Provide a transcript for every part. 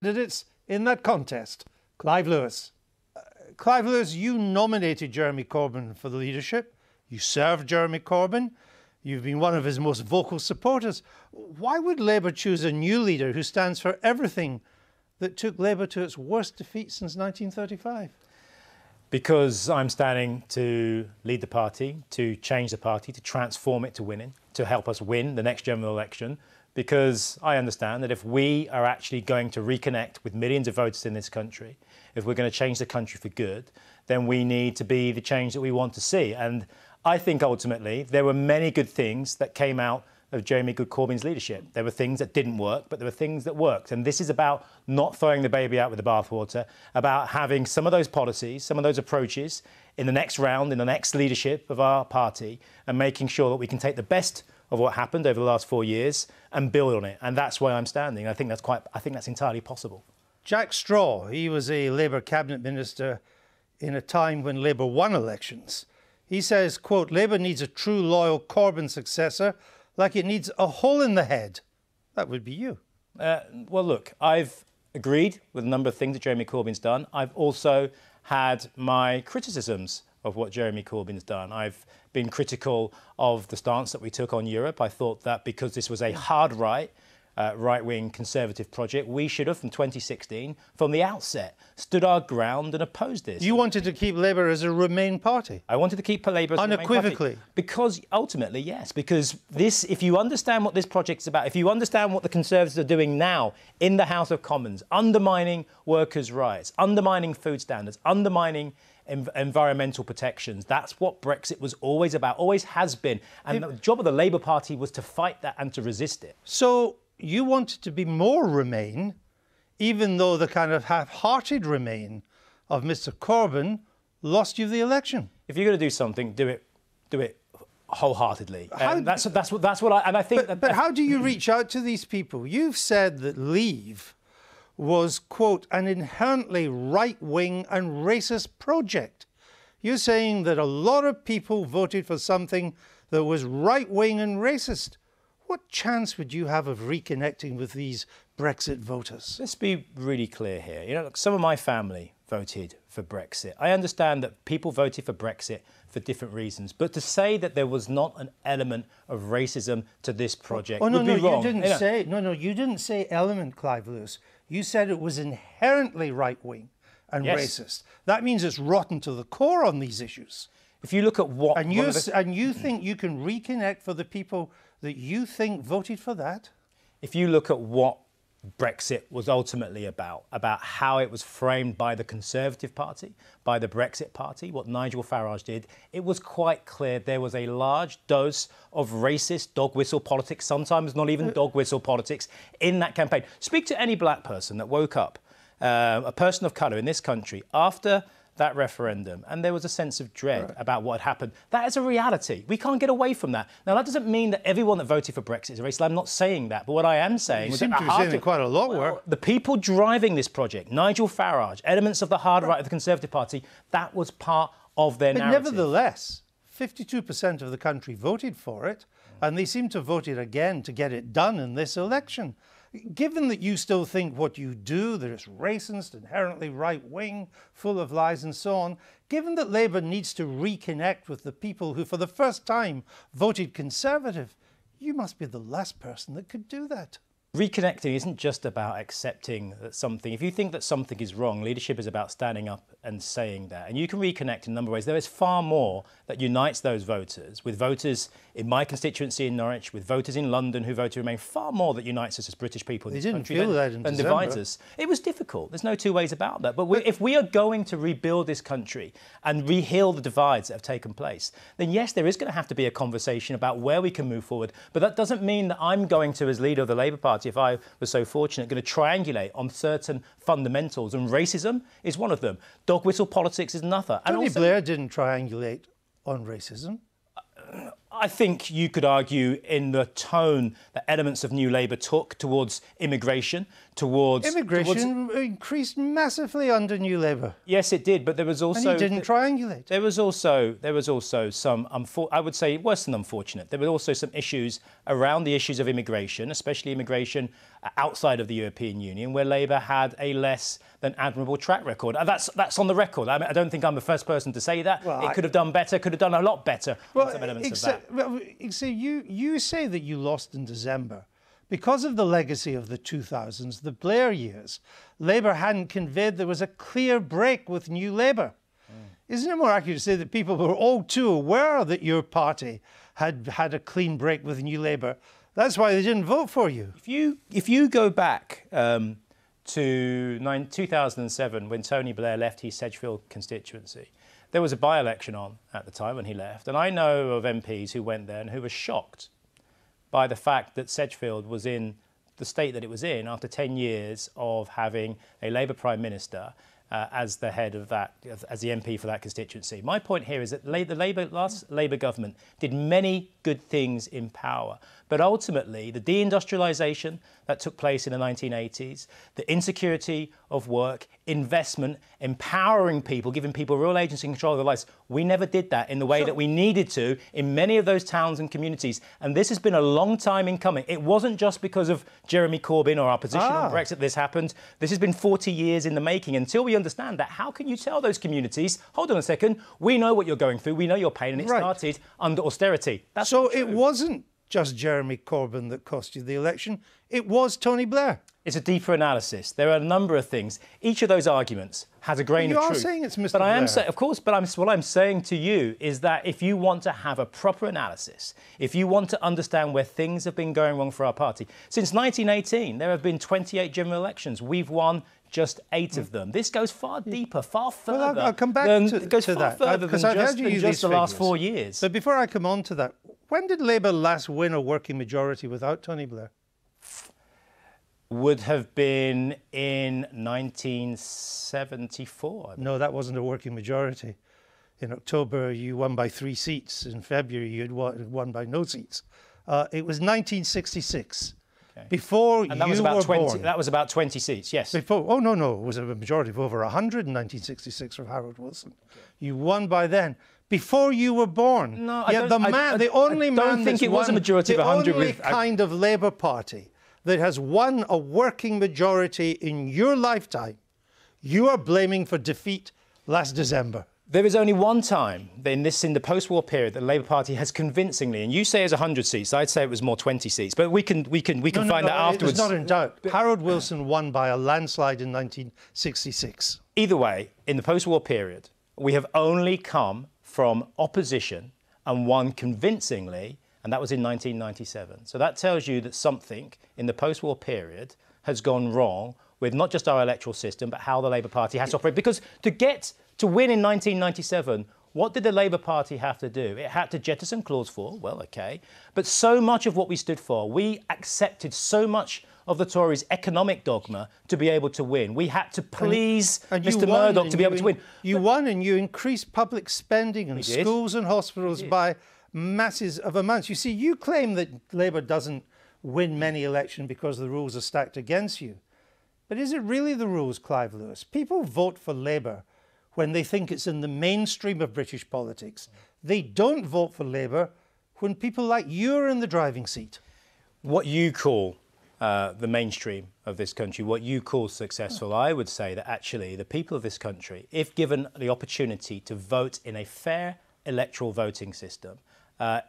candidates in that contest. Clive Lewis. Clive Lewis, you nominated Jeremy Corbyn for the leadership. You served Jeremy Corbyn. You've been one of his most vocal supporters. Why would Labour choose a new leader who stands for everything that took Labour to its worst defeat since 1935? Because I'm standing to lead the party, to change the party, to transform it to winning, to help us win the next general election. Because I understand that if we are actually going to reconnect with millions of voters in this country, if we're going to change the country for good, then we need to be the change that we want to see. And I think ultimately there were many good things that came out of Jeremy Corbyn's leadership. There were things that didn't work, but there were things that worked. And this is about not throwing the baby out with the bathwater, about having some of those policies, some of those approaches in the next round, in the next leadership of our party, and making sure that we can take the best of what happened over the last 4 years and build on it. And that's why I'm standing. I think that's entirely possible. Jack Straw, he was a Labour cabinet minister in a time when Labour won elections. He says, quote, Labour needs a true loyal Corbyn successor like it needs a hole in the head. That would be you. Well, look, I've agreed with a number of things that Jeremy Corbyn's done. I've also had my criticisms of what Jeremy Corbyn's done. I've been critical of the stance that we took on Europe. I thought that because this was a hard right-wing Conservative project, we should have, from 2016, from the outset, stood our ground and opposed this. You wanted to keep Labour as a Remain party? I wanted to keep Labour as a Remain party. Unequivocally? Because, ultimately, yes. Because this, if you understand what this project's about, if you understand what the Conservatives are doing now in the House of Commons, undermining workers' rights, undermining food standards, undermining environmental protections. That's what Brexit was always about, always has been. And the job of the Labour Party was to fight that and to resist it. So you wanted to be more Remain, even though the kind of half-hearted Remain of Mr Corbyn lost you the election. If you're going to do something, do it wholeheartedly. That's what I think. But how do you reach out to these people? You've said that Leave was, quote, an inherently right-wing and racist project. You're saying that a lot of people voted for something that was right-wing and racist. What chance would you have of reconnecting with these Brexit voters? Let's be really clear here. You know, look, some of my family voted for Brexit. I understand that people voted for Brexit for different reasons, but to say that there was not an element of racism to this project would be wrong. You didn't say element, Clive Lewis. You said it was inherently right-wing and racist. That means it's rotten to the core on these issues. If you look at what... And you think you can reconnect for the people that you think voted for that? If you look at what Brexit was ultimately about how it was framed by the Conservative Party, by the Brexit Party, what Nigel Farage did, it was quite clear there was a large dose of racist dog whistle politics, sometimes not even dog whistle politics, in that campaign. Speak to any black person that woke up, a person of colour in this country, after that referendum, and there was a sense of dread about what had happened. That is a reality. We can't get away from that. Now, that doesn't mean that everyone that voted for Brexit is racist. I'm not saying that. But what I am saying is that quite a lot were. The people driving this project, Nigel Farage, elements of the hard right of the Conservative Party, that was part of their narrative. But nevertheless, 52% of the country voted for it, and they seem to have voted again to get it done in this election. Given that you still think what you do, that it's racist, inherently right-wing, full of lies and so on, given that Labour needs to reconnect with the people who for the first time voted Conservative, you must be the last person that could do that. Reconnecting isn't just about accepting that something. If you think that something is wrong, leadership is about standing up and saying that. And you can reconnect in a number of ways. There is far more that unites those voters, with voters in my constituency in Norwich, with voters in London who voted to remain, far more that unites us as British people in this country than divides us. It was difficult. There's no two ways about that. But if we are going to rebuild this country and re-heal the divides that have taken place, then yes, there is going to have to be a conversation about where we can move forward. But that doesn't mean that I'm going to, as leader of the Labour Party, if I was so fortunate, going to triangulate on certain fundamentals, and racism is one of them. Dog whistle politics is another. Tony Blair didn't triangulate on racism. I think you could argue in the tone that elements of New Labour took towards immigration, towards... increased massively under New Labour. Yes, it did, but there was also... And he didn't triangulate. There was also some, I would say, worse than unfortunate. There were also some issues around the issues of immigration, especially immigration outside of the European Union, where Labour had a less than admirable track record. That's on the record. I don't think I'm the first person to say that. Well, it could have done better, could have done a lot better on some elements of that. Well, you say that you lost in December. Because of the legacy of the 2000s, the Blair years, Labour hadn't conveyed there was a clear break with New Labour. Isn't it more accurate to say that people were all too aware that your party had had a clean break with New Labour? That's why they didn't vote for you. If you go back to 2007, when Tony Blair left his Sedgefield constituency, there was a by-election on at the time when he left, and I know of MPs who went there and who were shocked by the fact that Sedgefield was in the state that it was in after 10 years of having a Labour Prime Minister as the head of that, as the MP for that constituency. My point here is that the last Labour government did many good things in power, but ultimately the deindustrialisation that took place in the 1980s, the insecurity of work, investment, empowering people, giving people real agency and control of their lives, we never did that in the way that we needed to in many of those towns and communities. And this has been a long time in coming. It wasn't just because of Jeremy Corbyn or our position on Brexit this happened. This has been 40 years in the making. Until we understand that, how can you tell those communities, hold on a second, we know what you're going through, we know your pain, and it started under austerity. That's so it wasn't just Jeremy Corbyn that cost you the election, it was Tony Blair. It's a deeper analysis. There are a number of things. Each of those arguments has a grain of truth. You are saying it's Mr. But Blair. I am saying, of course, but what I'm saying to you is that if you want to have a proper analysis, if you want to understand where things have been going wrong for our party, since 1918, there have been 28 general elections. We've won just 8 of them. This goes far deeper, far further. Well, I'll come back to that. Because I've heard you just the last 4 years. But before I come on to that, when did Labour last win a working majority without Tony Blair? Would have been in 1974. No, that wasn't a working majority. In October, you won by 3 seats. In February, you had won by no seats. It was 1966. Okay. Before and that you were born. That was about 20 seats, yes. Before, oh, no. It was a majority of over 100 in 1966 from Harold Wilson. Okay. You won by then. Before you were born. No, I don't think it was a majority of 100. The only kind of Labour Party that has won a working majority in your lifetime, you are blaming for defeat last December. There is only one time in the post-war period that the Labour Party has convincingly, and you say it's 100 seats, I'd say it was more 20 seats, but we can find that afterwards. It's not in doubt. Harold Wilson won by a landslide in 1966. Either way, in the post-war period, we have only come from opposition and won convincingly, and that was in 1997. So that tells you that something in the post-war period has gone wrong with not just our electoral system, but how the Labour Party has to operate. Because to win in 1997, what did the Labour Party have to do? It had to jettison Clause 4, well, OK. But so much of what we stood for, we accepted so much of the Tories' economic dogma to be able to win. We had to please Mr Murdoch to be able to win. You won and you increased public spending in schools and hospitals by masses of amounts. You see, you claim that Labour doesn't win many elections because the rules are stacked against you. But is it really the rules, Clive Lewis? People vote for Labour when they think it's in the mainstream of British politics. They don't vote for Labour when people like you are in the driving seat. What you call the mainstream of this country, what you call successful, I would say that actually the people of this country, if given the opportunity to vote in a fair electoral voting system,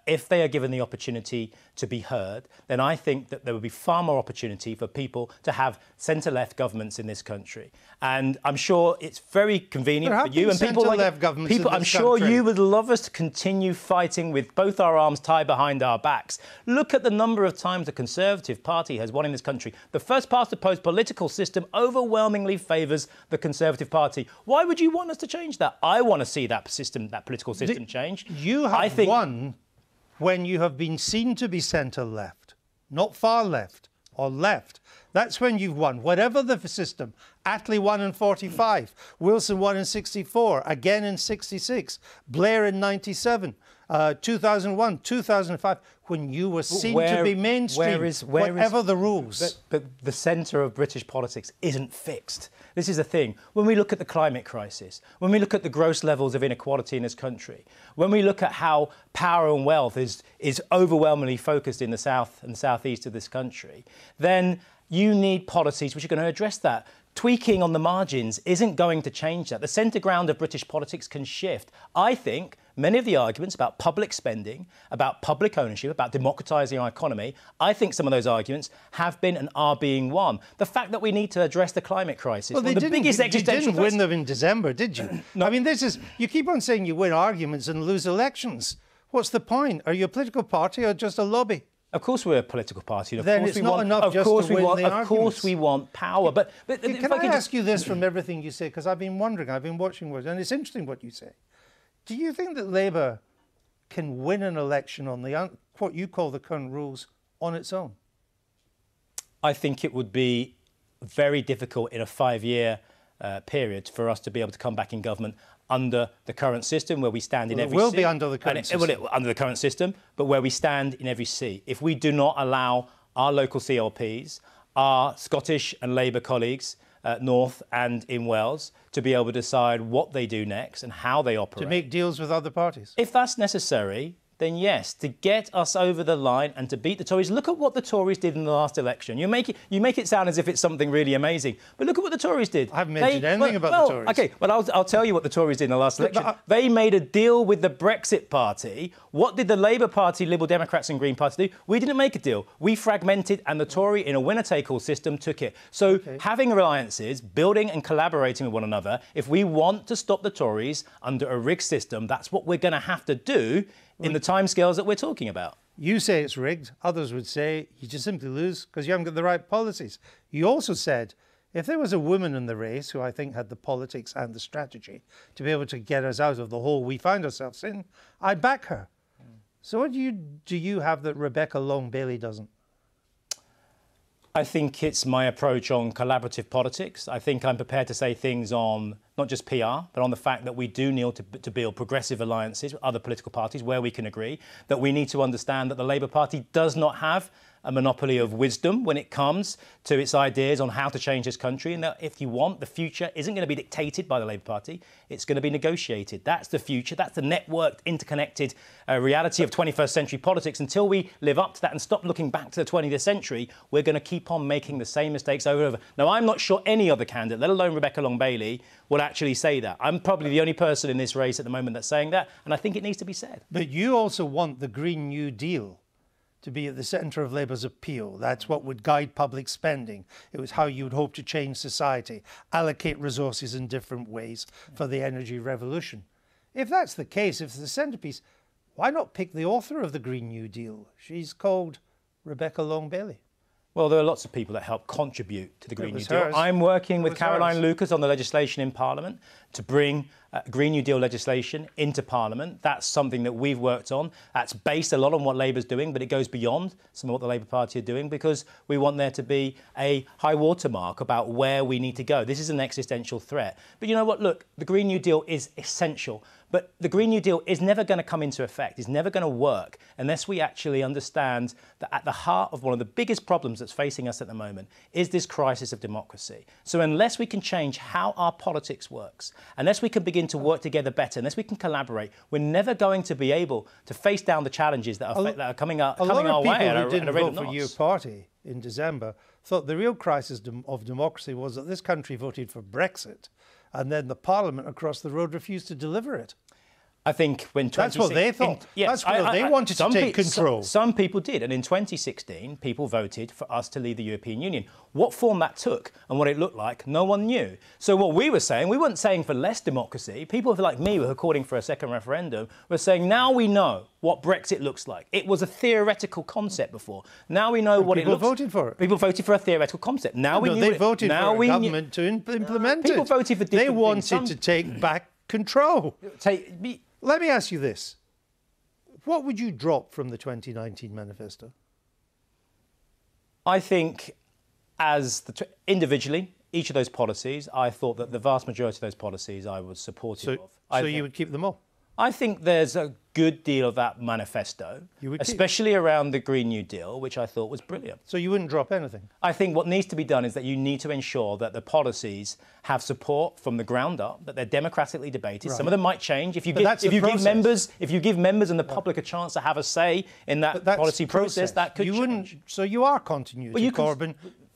if they are given the opportunity to be heard, then I think that there would be far more opportunity for people to have centre-left governments in this country. And I'm sure it's very convenient for you and people like people. I'm sure you would love us to continue fighting with both our arms tied behind our backs. Look at the number of times the Conservative Party has won in this country. The first past the post political system overwhelmingly favours the Conservative Party. Why would you want us to change that? I want to see that system, that political system change. You have won when you have been seen to be centre-left, not far left or left. That's when you've won. Whatever the system, Attlee won in 45, Wilson won in 64, again in 66, Blair in 97. 2001, 2005, when you were seen to be mainstream, whatever the rules. But the centre of British politics isn't fixed. This is the thing. When we look at the climate crisis, when we look at the gross levels of inequality in this country, when we look at how power and wealth is overwhelmingly focused in the south and southeast of this country, then you need policies which are going to address that. Tweaking on the margins isn't going to change that. The centre ground of British politics can shift. I think many of the arguments about public spending, about public ownership, about democratising our economy, I think some of those arguments have been and are being won. The fact that we need to address the climate crisis, well, the biggest existential you didn't win them in December, did you? No. I mean, you keep on saying you win arguments and lose elections. What's the point? Are you a political party or just a lobby? Of course we're a political party. Then it's not enough just to win the arguments. Of course we want power. But can I ask you this from everything you say? Because I've been wondering, I've been watching, and it's interesting what you say. Do you think that Labour can win an election on what you call the current rules on its own? I think it would be very difficult in a 5-year period for us to be able to come back in government under the current system, where we stand in every seat. It will be under the current system. Under the current system, but where we stand in every seat. If we do not allow our local CLPs, our Scottish and Labour colleagues, North and in Wales, to be able to decide what they do next and how they operate. To make deals with other parties. If that's necessary, then yes, to get us over the line and to beat the Tories. Look at what the Tories did in the last election. You make it sound as if it's something really amazing, but look at what the Tories did. I haven't mentioned anything about the Tories. OK, but I'll tell you what the Tories did in the last election. They made a deal with the Brexit Party. What did the Labour Party, Liberal Democrats and Green Party do? We didn't make a deal. We fragmented, and the Tory, in a winner-take-all system, took it. So having alliances, building and collaborating with one another, if we want to stop the Tories under a rigged system, that's what we're going to have to do in the timescales that we're talking about. You say it's rigged. Others would say you just simply lose because you haven't got the right policies. You also said if there was a woman in the race who I think had the politics and the strategy to be able to get us out of the hole we find ourselves in, I'd back her. So what do you have that Rebecca Long-Bailey doesn't? I think it's my approach on collaborative politics. I think I'm prepared to say things on not just PR, but on the fact that we do need to build progressive alliances with other political parties where we can agree, that we need to understand that the Labour Party does not have a monopoly of wisdom when it comes to its ideas on how to change this country, and that if you want, the future isn't going to be dictated by the Labour Party, it's going to be negotiated. That's the future, that's the networked, interconnected reality of 21st century politics. Until we live up to that and stop looking back to the 20th century, we're going to keep on making the same mistakes over and over. Now, I'm not sure any other candidate, let alone Rebecca Long-Bailey, will actually say that. I'm probably the only person in this race at the moment that's saying that, and I think it needs to be said. But you also want the Green New Deal to be at the centre of Labour's appeal. That's what would guide public spending. It was how you would hope to change society, allocate resources in different ways for the energy revolution. If that's the case, if it's the centrepiece, why not pick the author of the Green New Deal? She's called Rebecca Long-Bailey. Well, there are lots of people that help contribute to the Green New Deal. I'm working with Caroline Lucas on the legislation in Parliament to bring Green New Deal legislation into Parliament. That's something that we've worked on. That's based a lot on what Labour's doing, but it goes beyond some of what the Labour Party are doing because we want there to be a high watermark about where we need to go. This is an existential threat. But you know what? Look, the Green New Deal is essential. But the Green New Deal is never going to come into effect. It's never going to work unless we actually understand that at the heart of one of the biggest problems that's facing us at the moment is this crisis of democracy. So unless we can change how our politics works, unless we can begin to work together better, unless we can collaborate, we're never going to be able to face down the challenges that are coming our way. A lot of people who didn't vote for your party in December thought the real crisis of democracy was that this country voted for Brexit and then the Parliament across the road refused to deliver it. I think when that's what they thought. Yes, that's what they wanted to take control. Some people did, and in 2016, people voted for us to leave the European Union. What form that took and what it looked like, no one knew. So what we were saying, we weren't saying for less democracy. People like me who were calling for a second referendum were saying, now we know what Brexit looks like. It was a theoretical concept before. Now we know what it looks like. People voted for it. People voted for a theoretical concept. Now we knew they voted for a government to implement it. People voted for different They wanted to take back control. Let me ask you this. What would you drop from the 2019 manifesto? I think individually, each of those policies, I thought that the vast majority of those policies I was supportive of. So you would keep them all? I think there's good deal of that manifesto, especially around the Green New Deal, which I thought was brilliant. So you wouldn't drop anything? I think what needs to be done is that you need to ensure that the policies have support from the ground up, that they're democratically debated. Right. Some of them might change. If you give members and the public a chance to have a say in that policy process, that could change. So you are continuity, Corbyn.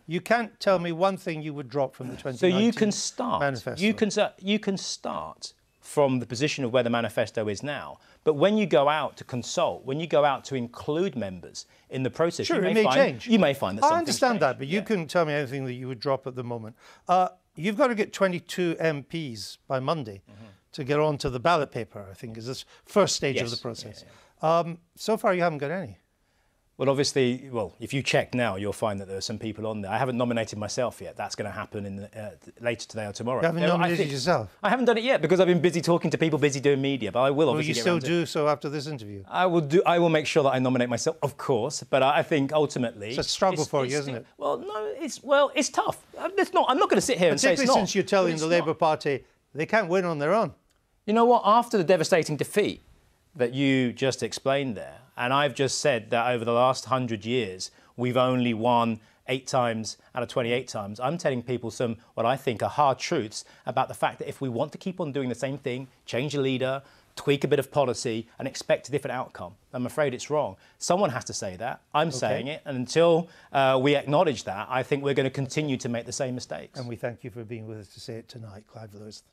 You can't tell me one thing you would drop from the 2019 So you can start. manifesto. You can start from the position of where the manifesto is now. But when you go out to consult, when you go out to include members in the process, sure, it may change. You may find that something's I understand changed. that, but you couldn't tell me anything that you would drop at the moment. You've got to get 22 MPs by Monday to get onto the ballot paper, I think, is this first stage of the process. So far, you haven't got any. Well, obviously, if you check now, you'll find that there are some people on there. I haven't nominated myself yet. That's going to happen later today or tomorrow. You haven't nominated yourself? I haven't done it yet because I've been busy talking to people, busy doing media. But I will obviously. Will you still do so after this interview? I will make sure that I nominate myself, of course. But I think ultimately it's a struggle for you, isn't it? Well, no, it's tough. It's not. I'm not going to sit here and say it's not. Particularly since you're telling the Labour Party they can't win on their own. You know what? After the devastating defeat that you just explained there, and I've just said that over the last 100 years, we've only won 8 times out of 28 times. I'm telling people some, what I think are hard truths about the fact that if we want to keep on doing the same thing, change a leader, tweak a bit of policy and expect a different outcome, I'm afraid it's wrong. Someone has to say that. I'm saying it. And until we acknowledge that, I think we're going to continue to make the same mistakes. And we thank you for being with us to say it tonight, Clive Lewis.